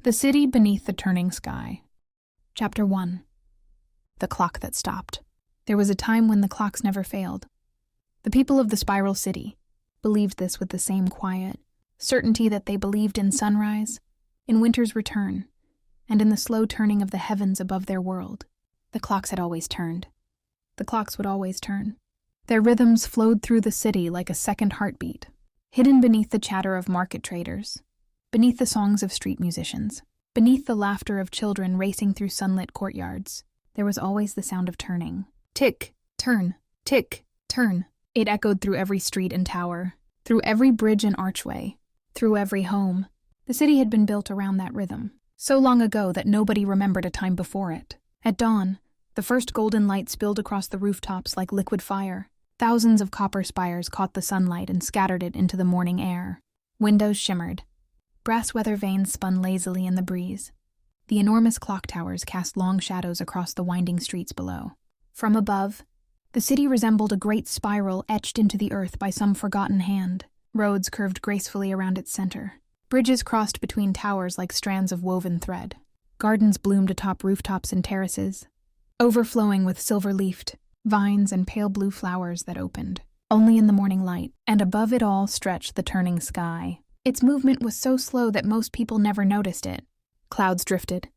The City Beneath the Turning Sky. Chapter 1. The Clock That Stopped. There was a time when the clocks never failed. The people of the Spiral City believed this with the same quiet certainty that they believed in sunrise, in winter's return, and in the slow turning of the heavens above their world. The clocks had always turned. The clocks would always turn. Their rhythms flowed through the city like a second heartbeat, hidden beneath the chatter of market traders, beneath the songs of street musicians, beneath the laughter of children racing through sunlit courtyards. There was always the sound of turning. Tick, turn, tick, turn. It echoed through every street and tower, through every bridge and archway, through every home. The city had been built around that rhythm, so long ago that nobody remembered a time before it. At dawn, the first golden light spilled across the rooftops like liquid fire. Thousands of copper spires caught the sunlight and scattered it into the morning air. Windows shimmered. Brass weather vanes spun lazily in the breeze. The enormous clock towers cast long shadows across the winding streets below. From above, the city resembled a great spiral etched into the earth by some forgotten hand. Roads curved gracefully around its center. Bridges crossed between towers like strands of woven thread. Gardens bloomed atop rooftops and terraces, overflowing with silver-leafed vines and pale blue flowers that opened only in the morning light, and above it all stretched the turning sky. Its movement was so slow that most people never noticed it. Clouds drifted.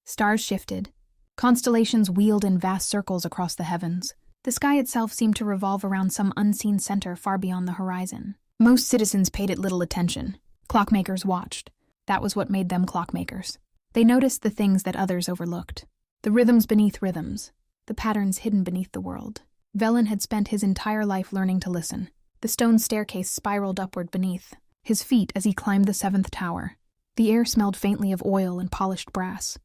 Stars shifted. Constellations wheeled in vast circles across the heavens. The sky itself seemed to revolve around some unseen center far beyond the horizon. Most citizens paid it little attention. Clockmakers watched. That was what made them clockmakers. They noticed the things that others overlooked. The rhythms beneath rhythms. The patterns hidden beneath the world. Velen had spent his entire life learning to listen. The stone staircase spiraled upward beneath his feet as he climbed the 7th tower. The air smelled faintly of oil and polished brass.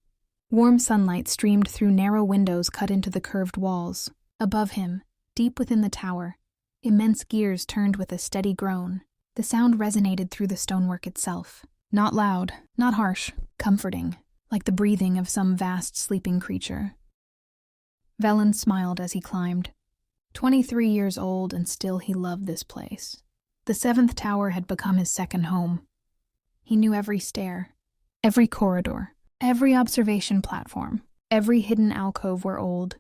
Warm sunlight streamed through narrow windows cut into the curved walls. Above him, deep within the tower, immense gears turned with a steady groan. The sound resonated through the stonework itself. Not loud, not harsh, comforting, like the breathing of some vast sleeping creature. Velen smiled as he climbed. 23 years old, and still he loved this place. The 7th tower had become his second home. He knew every stair, every corridor, every observation platform, every hidden alcove where old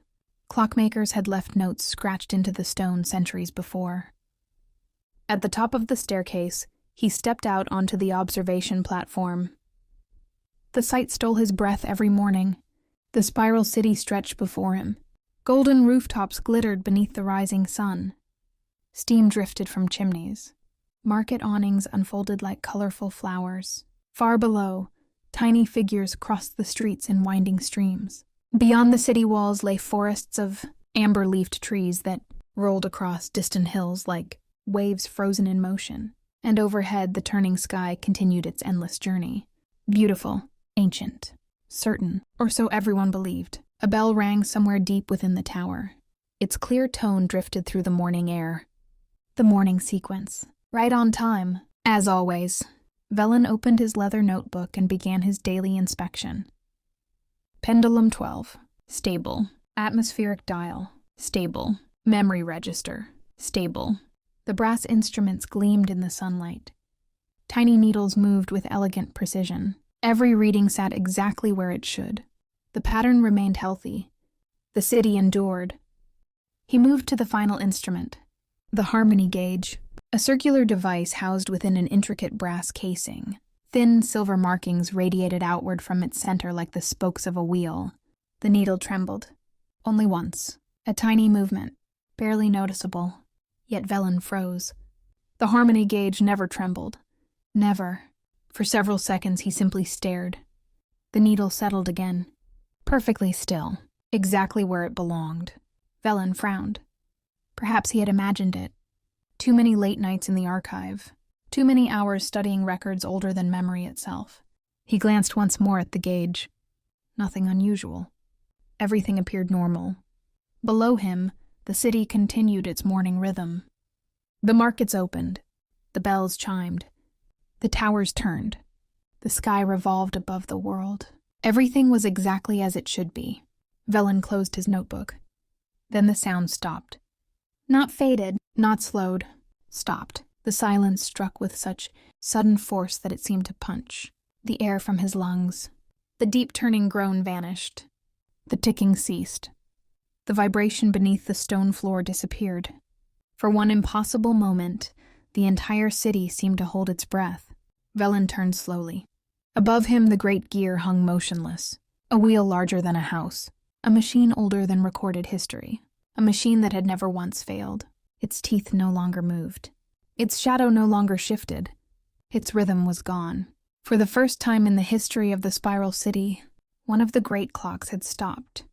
clockmakers had left notes scratched into the stone centuries before. At the top of the staircase, he stepped out onto the observation platform. The sight stole his breath every morning. The spiral city stretched before him. Golden rooftops glittered beneath the rising sun. Steam drifted from chimneys. Market awnings unfolded like colorful flowers. Far below, tiny figures crossed the streets in winding streams. Beyond the city walls lay forests of amber-leafed trees that rolled across distant hills like waves frozen in motion. And overhead, the turning sky continued its endless journey. Beautiful, ancient, certain, or so everyone believed. A bell rang somewhere deep within the tower. Its clear tone drifted through the morning air. The morning sequence. Right on time. As always, Velen opened his leather notebook and began his daily inspection. Pendulum 12. Stable. Atmospheric dial. Stable. Memory register. Stable. The brass instruments gleamed in the sunlight. Tiny needles moved with elegant precision. Every reading sat exactly where it should. The pattern remained healthy. The city endured. He moved to the final instrument, the harmony gauge, a circular device housed within an intricate brass casing. Thin silver markings radiated outward from its center like the spokes of a wheel. The needle trembled. Only once. A tiny movement, barely noticeable. Yet Velen froze. The harmony gauge never trembled. Never. For several seconds he simply stared. The needle settled again. Perfectly still. Exactly where it belonged. Velen frowned. Perhaps he had imagined it. Too many late nights in the archive. Too many hours studying records older than memory itself. He glanced once more at the gauge. Nothing unusual. Everything appeared normal. Below him, the city continued its morning rhythm. The markets opened. The bells chimed. The towers turned. The sky revolved above the world. Everything was exactly as it should be. Velen closed his notebook. Then the sound stopped. Not faded, not slowed. Stopped. The silence struck with such sudden force that it seemed to punch. the air from his lungs. The deep turning groan vanished. The ticking ceased. The vibration beneath the stone floor disappeared. For one impossible moment, the entire city seemed to hold its breath. Velen turned slowly. Above him, the great gear hung motionless, a wheel larger than a house, a machine older than recorded history, a machine that had never once failed. Its teeth no longer moved. Its shadow no longer shifted. Its rhythm was gone. For the first time in the history of the Spiral City, one of the great clocks had stopped.